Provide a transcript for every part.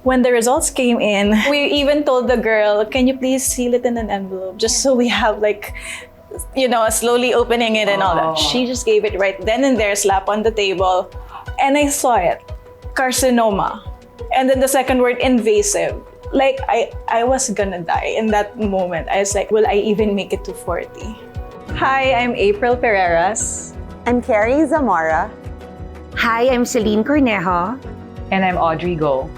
When the results came in, we even told the girl, can you please seal it in an envelope? Just so we have like, slowly opening it and all that. She just gave it right then and there, slap on the table. And I saw it, carcinoma. And then the second word, invasive. Like, I was gonna die in that moment. I was like, will I even make it to 40? Hi, I'm April Perreras. I'm Keri Zamora. Hi, I'm Celine Cornejo. And I'm Audrey Go.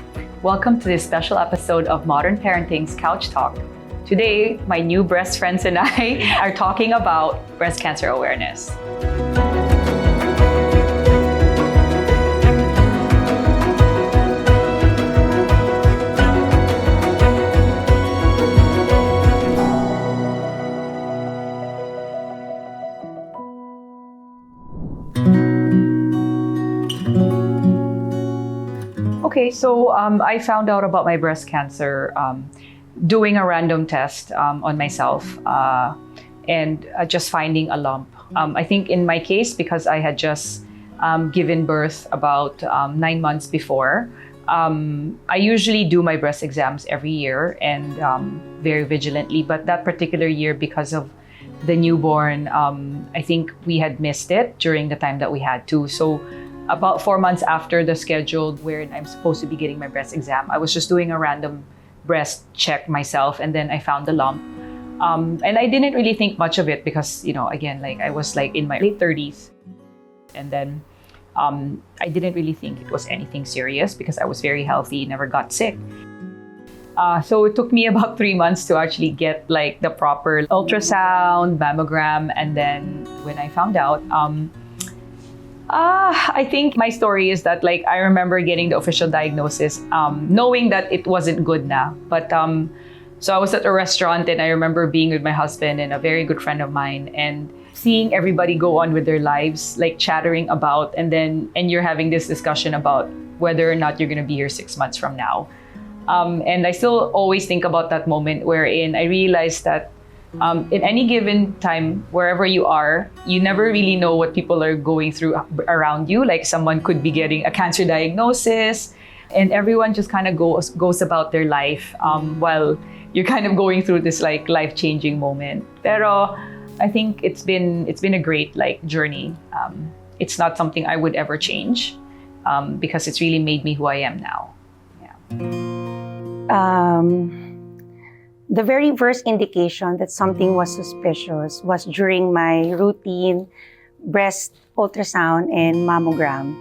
Welcome to this special episode of Modern Parenting's Couch Talk. Today, my new breast friends and I are talking about breast cancer awareness. Okay, so I found out about my breast cancer doing a random test on myself and just finding a lump. I think in my case, because I had just given birth about 9 months before, I usually do my breast exams every year and very vigilantly. But that particular year, because of the newborn, I think we had missed it during the time that we had to. So about 4 months after the schedule where I'm supposed to be getting my breast exam, I was just doing a random breast check myself, and then I found the lump. And I didn't really think much of it because, again, like I was like in my late 30s. And then I didn't really think it was anything serious because I was very healthy, never got sick. So it took me about 3 months to actually get like the proper ultrasound, mammogram, and then when I found out, I think my story is that like I remember getting the official diagnosis, knowing that it wasn't good now. But so I was at a restaurant and I remember being with my husband and a very good friend of mine and seeing everybody go on with their lives, like chattering about, and you're having this discussion about whether or not you're going to be here 6 months from now. And I still always think about that moment wherein I realized that in any given time, wherever you are, you never really know what people are going through around you. Like someone could be getting a cancer diagnosis and everyone just kind of goes about their life while you're kind of going through this like life-changing moment. Pero I think it's been a great like journey. It's not something I would ever change because it's really made me who I am now. The very first indication that something was suspicious was during my routine breast ultrasound and mammogram.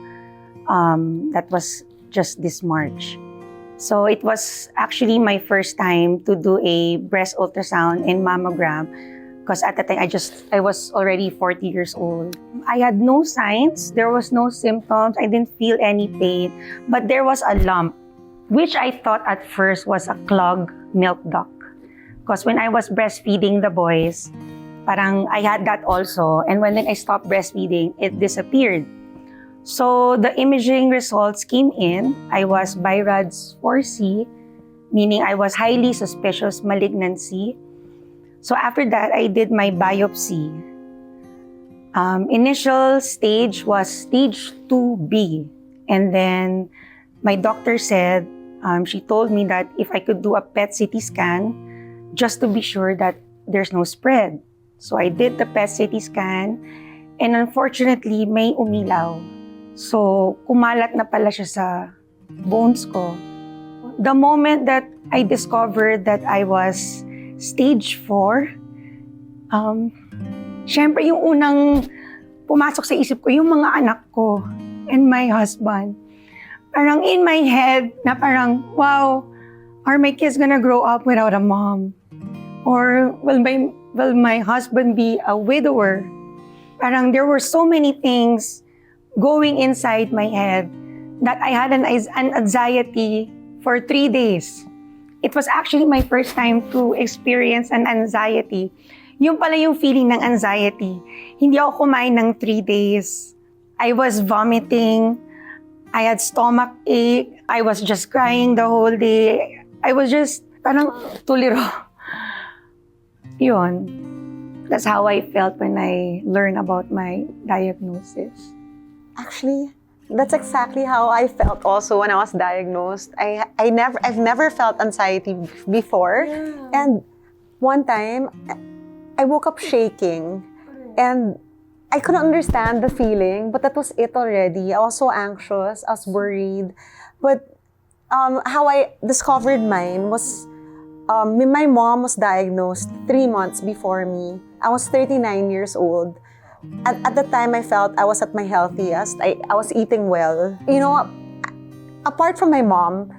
That was just this March. So it was actually my first time to do a breast ultrasound and mammogram because at the time I was already 40 years old. I had no signs, there was no symptoms, I didn't feel any pain, but there was a lump, which I thought at first was a clogged milk duct. Because when I was breastfeeding the boys, parang I had that also. And when I stopped breastfeeding, it disappeared. So the imaging results came in. I was BI-RADS 4C, meaning I was highly suspicious malignancy. So after that, I did my biopsy. Initial stage was stage 2B. And then my doctor said, she told me that if I could do a PET CT scan, just to be sure that there's no spread. So I did the PET CT scan and unfortunately may umilaw. So kumalat na pala siya sa bones ko. The moment that I discovered that I was stage 4, syempre yung unang pumasok sa isip ko, yung mga anak ko and my husband. Parang in my head na parang, wow, are my kids gonna grow up without a mom? Or will my husband be a widower? Parang there were so many things going inside my head that I had an anxiety for 3 days. It was actually my first time to experience an anxiety. Yung pala yung feeling ng anxiety. Hindi ako kumain ng 3 days. I was vomiting. I had stomach ache. I was just crying the whole day. I was just parang tuliro. Yun. That's how I felt when I learned about my diagnosis. Actually, That's exactly how I felt also when I was diagnosed. I've never felt anxiety before. And one time, I woke up shaking. And I couldn't understand the feeling, but that was it already. I was so anxious, I was worried. But how I discovered mine was, my mom was diagnosed 3 months before me. I was 39 years old. At the time, I felt I was at my healthiest. I was eating well. You know, apart from my mom,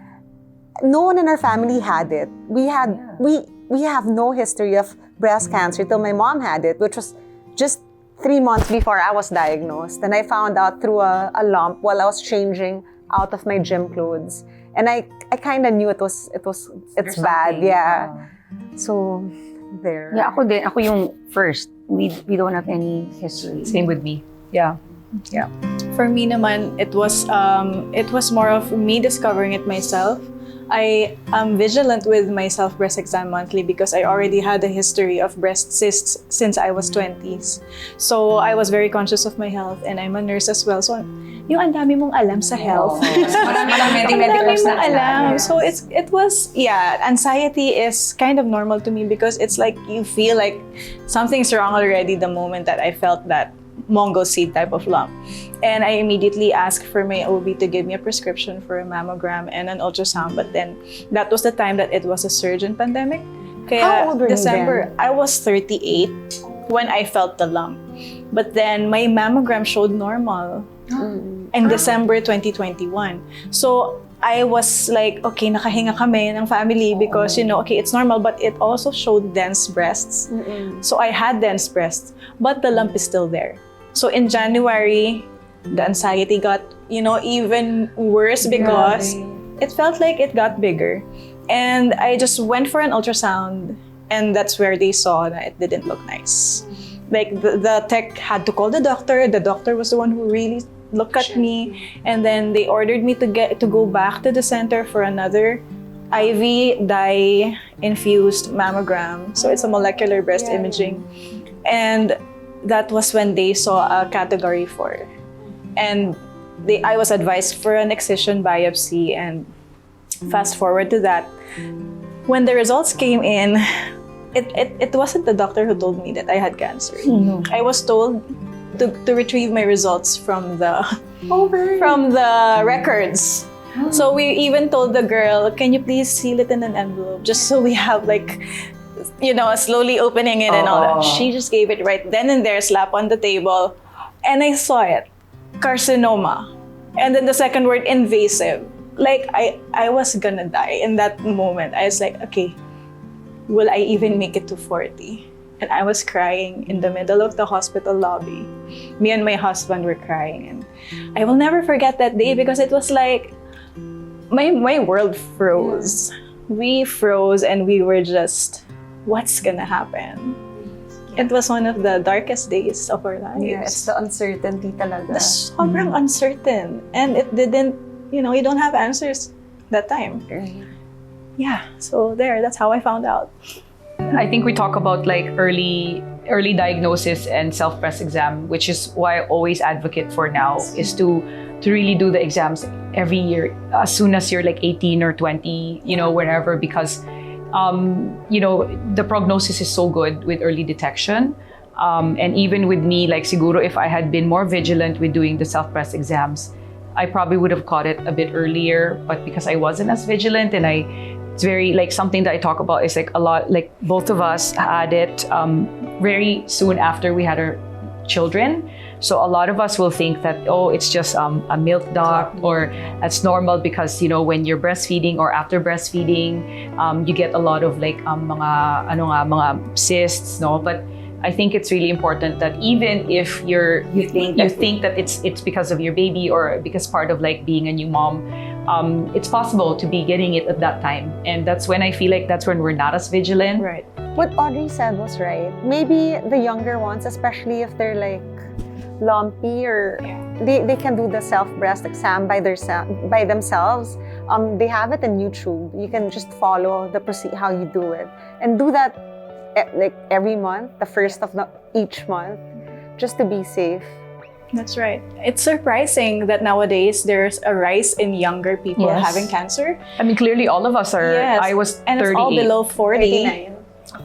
no one in our family had it. We have no history of breast cancer till my mom had it, which was just 3 months before I was diagnosed. And I found out through a lump while I was changing out of my gym clothes. And I kind of knew it's bad. Yeah. So, there. Yeah, ako din. Ako yung first. We don't have any history. Same with me. Yeah. For me naman, it was more of me discovering it myself. I am vigilant with my self-breast exam monthly because I already had a history of breast cysts since I was 20s. So I was very conscious of my health, and I'm a nurse as well. So yung ang dami mong alam sa health. Maraming Ang dami mong alam. So it was, anxiety is kind of normal to me because it's like you feel like something's wrong already the moment that I felt that Mongo seed type of lump. And I immediately asked for my OB to give me a prescription for a mammogram and an ultrasound. But then that was the time that it was a surge in pandemic. Kaya How old were you December, then? I was 38 when I felt the lump. But then my mammogram showed normal in December 2021. So I was like, okay, nakahinga kami ng family because, okay, it's normal, but it also showed dense breasts. So I had dense breasts, but the lump is still there. So in January, the anxiety got, even worse because it felt like it got bigger. And I just went for an ultrasound, and that's where they saw that it didn't look nice. Like the tech had to call the doctor. The doctor was the one who really looked at me, and then they ordered me to go back to the center for another IV dye infused mammogram. So it's a molecular breast imaging, and that was when they saw a category 4, and I was advised for an excision biopsy. And fast forward to that, when the results came in, it wasn't the doctor who told me that I had cancer. I was told to retrieve my results from the records. So we even told the girl, can you please seal it in an envelope just so we have slowly opening it and all that. She just gave it right then and there, slap on the table, and I saw it, carcinoma, and then the second word, invasive. Like I was gonna die in that moment. I was like, okay, will I even make it to 40? And I was crying in the middle of the hospital lobby. Me and my husband were crying, and I will never forget that day because it was like my world froze. We froze, and we were just, what's gonna happen? It was one of the darkest days of our lives. Yeah, it's the uncertainty talaga. Sobrang uncertain, and it didn't. You don't have answers that time. Yeah, so that's how I found out. I think we talk about early diagnosis and self-breast exam, which is why I always advocate for now is to really do the exams every year as soon as you're 18 or 20, wherever, because the prognosis is so good with early detection. And even with me, siguro if I had been more vigilant with doing the self-breast exams, I probably would have caught it a bit earlier, but because I wasn't as vigilant, and it's very something that I talk about is a lot, both of us had it very soon after we had our children. So a lot of us will think that, it's just a milk duct, or that's normal because, when you're breastfeeding or after breastfeeding, you get a lot of mga cysts, no? But I think it's really important that even if you think that it's because of your baby or because part of being a new mom, it's possible to be getting it at that time. And that's when I feel that's when we're not as vigilant. Right. What Audrey said was right. Maybe the younger ones, especially if they're lumpy, or they can do the self-breast exam by themselves. They have it in YouTube. You can just follow the procedure, how you do it, and do that every month, the first of each month, just to be safe. That's right. It's surprising that nowadays there's a rise in younger people Yes. having cancer. I mean, clearly all of us are. Yes. I was 38. And it's all below 40. 39.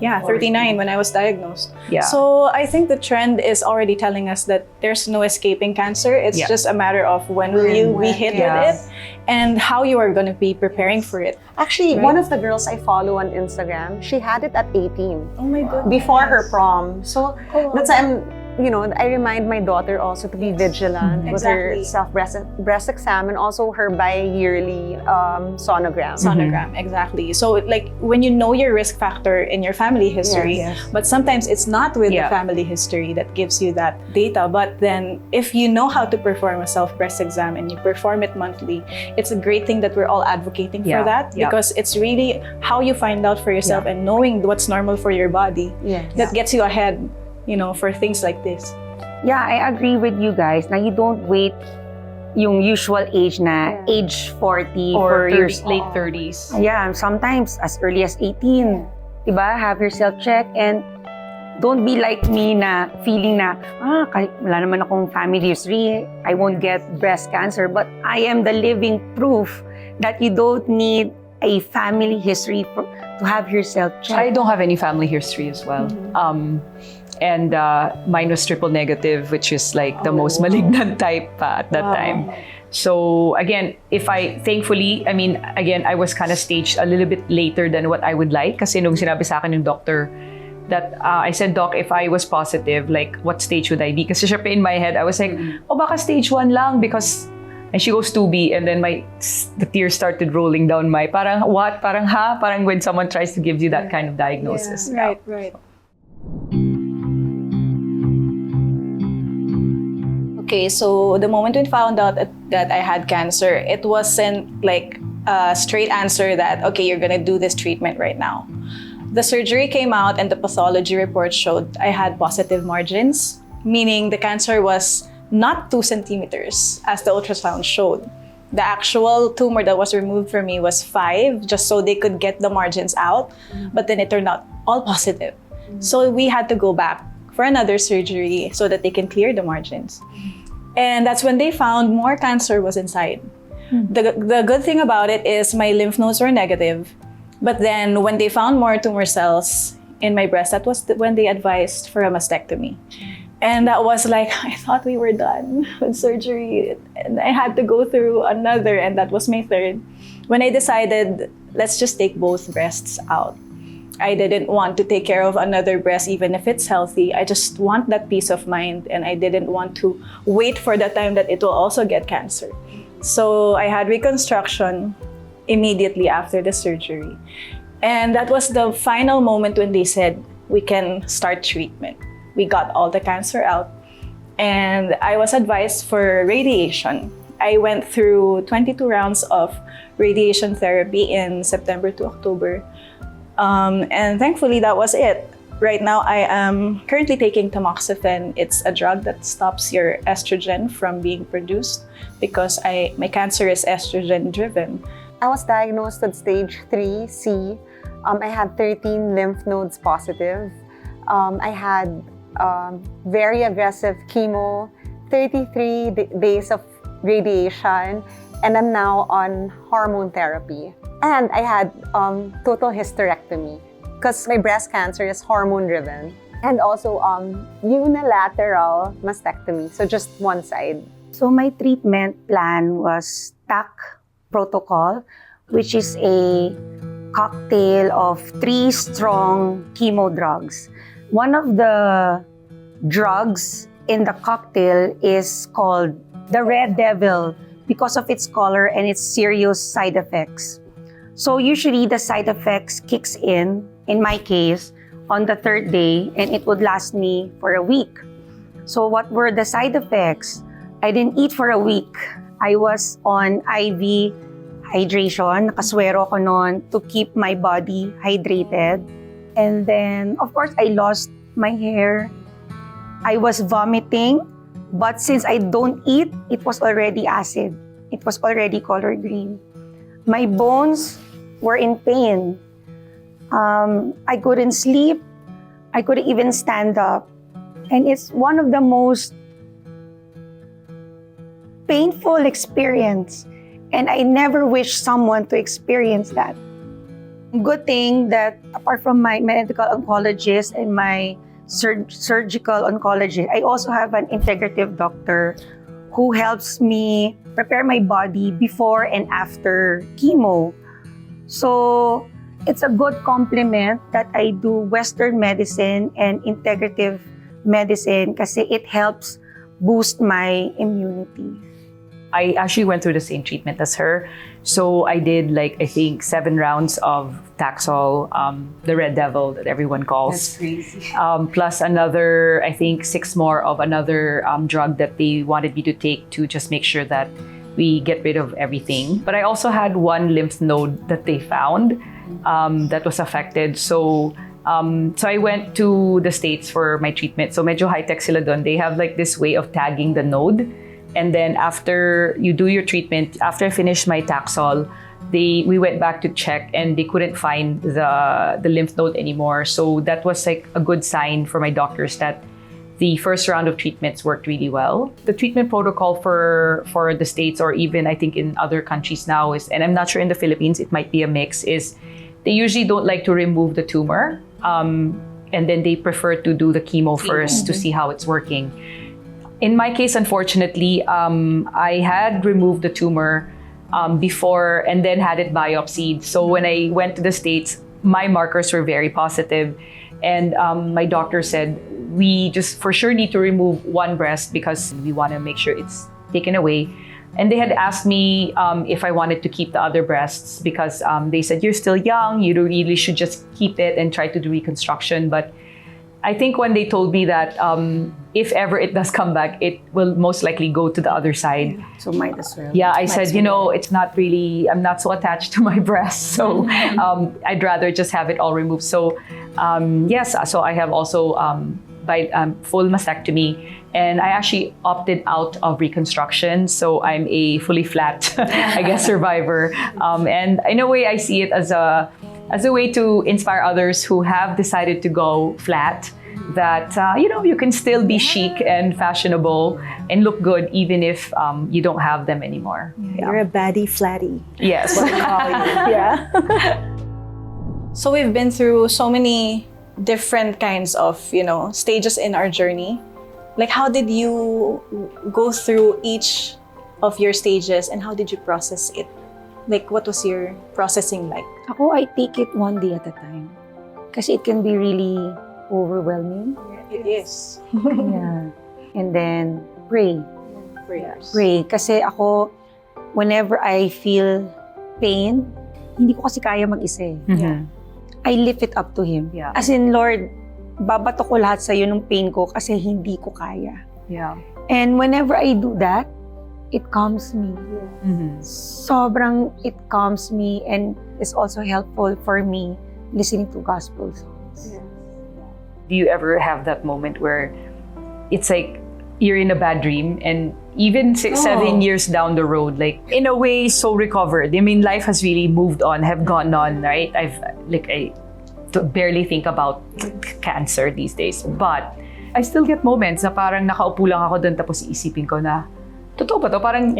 Yeah, 39 when I was diagnosed. Yeah. So I think the trend is already telling us that there's no escaping cancer. It's Yeah. just a matter of when will you be hit Yeah. with it and how you are going to be preparing for it. Actually, Right. one of the girls I follow on Instagram, she had it at 18. Oh my goodness. Before her prom. So Oh. that's why I remind my daughter also to be vigilant with her Exactly. breast exam and also her bi-yearly sonogram. Sonogram, exactly. So like when you know your risk factor in your family history, Yes. but sometimes it's not with Yeah. the family history that gives you that data. But then if you know how to perform a self-breast exam and you perform it monthly, it's a great thing that we're all advocating Yeah. for that Yeah. because it's really how you find out for yourself and knowing what's normal for your body Yes. that gets you ahead, for things like this. Yeah, I agree with you guys na you don't wait yung usual age na age 40 or for your late 30s. Yeah, sometimes as early as 18. Diba? Have your self-check and don't be like me na feeling na, kahit wala naman akong family history, I won't get breast cancer. But I am the living proof that you don't need a family history to have your self-check. I don't have any family history as well. And mine was triple negative, which is like the most malignant type at that time. So again, thankfully, I was kind of staged a little bit later than what I would like. Kasi nung sinabi sa akin ng doctor that I said, Doc, if I was positive, like what stage would I be? Kasi syempre in my head, I was like, baka stage 1 lang because, and she goes 2B and then the tears started rolling down my, parang what? Parang when someone tries to give you that kind of diagnosis. Right, right. Okay, so the moment we found out that I had cancer, it wasn't like a straight answer that, okay, you're gonna do this treatment right now. The surgery came out and the pathology report showed I had positive margins, meaning the cancer was not 2 centimeters as the ultrasound showed. The actual tumor that was removed from me was 5, just so they could get the margins out, but then it turned out all positive. So we had to go back for another surgery so that they can clear the margins. And that's when they found more cancer was inside. The good thing about it is my lymph nodes were negative. But then when they found more tumor cells in my breast, that was when they advised for a mastectomy. And that was like, I thought we were done with surgery. And I had to go through another, and that was my 3rd. When I decided, let's just take both breasts out. I didn't want to take care of another breast, even if it's healthy. I just want that peace of mind, and I didn't want to wait for the time that it will also get cancer. So I had reconstruction immediately after the surgery. And that was the final moment when they said, we can start treatment. We got all the cancer out. And I was advised for radiation. I went through 22 rounds of radiation therapy in September to October. And thankfully, that was it. Right now, I am currently taking tamoxifen. It's a drug that stops your estrogen from being produced because my cancer is estrogen-driven. I was diagnosed with stage 3C. I had 13 lymph nodes positive. I had very aggressive chemo, 33 days of radiation, and I'm now on hormone therapy. And I had total hysterectomy because my breast cancer is hormone-driven. And also unilateral mastectomy, so just one side. So my treatment plan was TAC protocol, which is a cocktail of 3 strong chemo drugs. One of the drugs in the cocktail is called the Red Devil because of its color and its serious side effects. So usually the side effects kicks in my case, on the 3rd day, and it would last me for a week. So what were the side effects? I didn't eat for a week. I was on IV hydration. Nakaswero ko noon to keep my body hydrated. And then, of course, I lost my hair. I was vomiting. But since I don't eat, it was already acid. It was already color green. My bones were in pain. I couldn't sleep. I couldn't even stand up. And it's one of the most painful experience. And I never wish someone to experience that. Good thing that apart from my medical oncologist and my surgical oncologist, I also have an integrative doctor who helps me prepare my body before and after chemo. So it's a good complement that I do Western medicine and integrative medicine kasi it helps boost my immunity. I actually went through the same treatment as her. So I did I think 7 rounds of Taxol, the Red Devil that everyone calls. That's crazy. Plus another, I think 6 more of another drug that they wanted me to take to just make sure that we get rid of everything. But I also had one lymph node that they found that was affected. So I went to the States for my treatment. So medyo high-tech sila dun. They have this way of tagging the node. And then after you do your treatment, after I finished my Taxol, we went back to check and they couldn't find the lymph node anymore. So that was a good sign for my doctors that the first round of treatments worked really well. The treatment protocol for the States, or even I think in other countries now is, and I'm not sure in the Philippines, it might be a mix, is they usually don't like to remove the tumor. And then they prefer to do the chemo first to see how it's working. In my case, unfortunately, I had removed the tumor before and then had it biopsied. So when I went to the States, my markers were very positive. And my doctor said, we just for sure need to remove one breast because we want to make sure it's taken away. And they had asked me if I wanted to keep the other breasts because they said, you're still young, you really should just keep it and try to do reconstruction. But I think when they told me that if ever it does come back, it will most likely go to the other side. So might as well. Yeah, I said, it's not really, I'm not so attached to my breasts. So I'd rather just have it all removed. So yes, so I have also full mastectomy. And I actually opted out of reconstruction. So I'm a fully flat, I guess, survivor. And in a way, I see it as a way to inspire others who have decided to go flat, that you can still be chic and fashionable and look good even if you don't have them anymore. You're a baddie flatty. Yes. That's what we call you. Yeah. So we've been through so many different kinds of, stages in our journey. How did you go through each of your stages and how did you process it? What was your processing like? Ako, I take it one day at a time. Kasi it can be really overwhelming. It is. Yeah. And then, pray. Prayers. Pray. Kasi ako, whenever I feel pain, hindi ko kasi kaya mag-isa eh. Yeah. I lift it up to Him. Yeah. As in, Lord, babato ko lahat sa'yo ng pain ko kasi hindi ko kaya. Yeah. And whenever I do that, it calms me. Mm-hmm. Sobrang it calms me and is also helpful for me listening to gospel songs. Yeah. Do you ever have that moment where it's like you're in a bad dream and even 6-7 years down the road, in a way, so recovered? I mean, life has really moved on, have gone on, right? I barely think about cancer these days. But I still get moments na parang nakaupo lang ako doon tapos iisipin ko na, totoo ba to? Parang,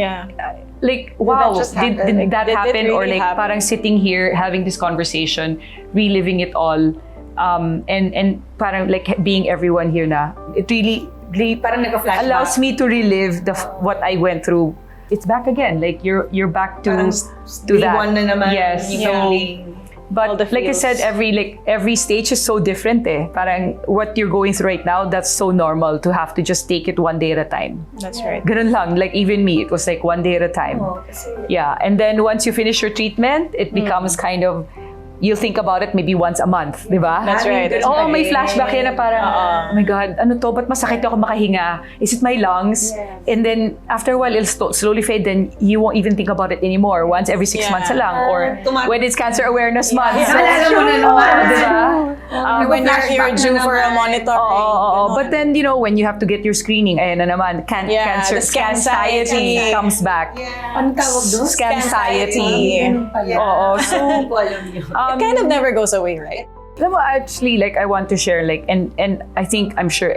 wow, did that happen? Or happen? Parang sitting here, having this conversation, reliving it all, and parang being everyone here na, it really parang allows me to relive what I went through. It's back again. You're back to that. One na naman. Yes. Yeah. So, but like I said, every stage is so different eh. Parang what you're going through right now, that's so normal to have to just take it one day at a time. That's right. Ganun lang. Even me, it was one day at a time. Yeah. And then once you finish your treatment, it becomes kind of, you'll think about it maybe once a month, di ba? That's right. May flashback yan na parang, oh my God, ano to? Ba't masakit ako makahinga? Is it my lungs? Yes. And then after a while, it'll slowly fade. Then you won't even think about it anymore. Once every 6 months lang. Or when it's Cancer Awareness Month. Yeah. So, diba? When you're due for a monitoring. But then, when you have to get your screening, ayan na naman, cancer, the Scanxiety comes back. Anong tawag doon? Scanxiety. Yeah. Oo. So, It kind of never goes away, right? Alam mo, actually, like, I want to share, like, and I think, I'm sure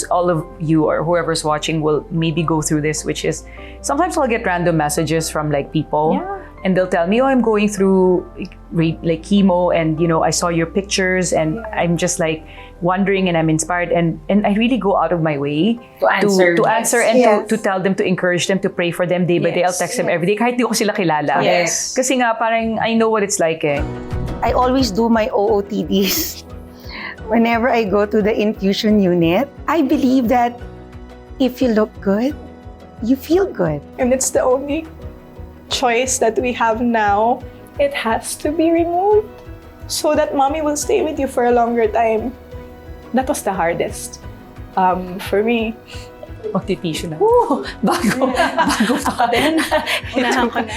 all of you or whoever's watching will maybe go through this, which is, sometimes I'll get random messages from, like, people. Yeah. And they'll tell me, oh, I'm going through like chemo, and I saw your pictures, and I'm just like wondering, and I'm inspired, and I really go out of my way To answer. to answer and Yes. to tell them, to encourage them, to pray for them day by day. I'll text them every day kahit di ko sila kilala. Yes. Kasi nga parang I know what it's like eh. I always do my OOTDs whenever I go to the infusion unit. I believe that if you look good, you feel good. And it's the only choice that we have now. It has to be removed so that mommy will stay with you for a longer time. That was the hardest for me. Magtitisyo na. Bago pa din. Unahan ko na.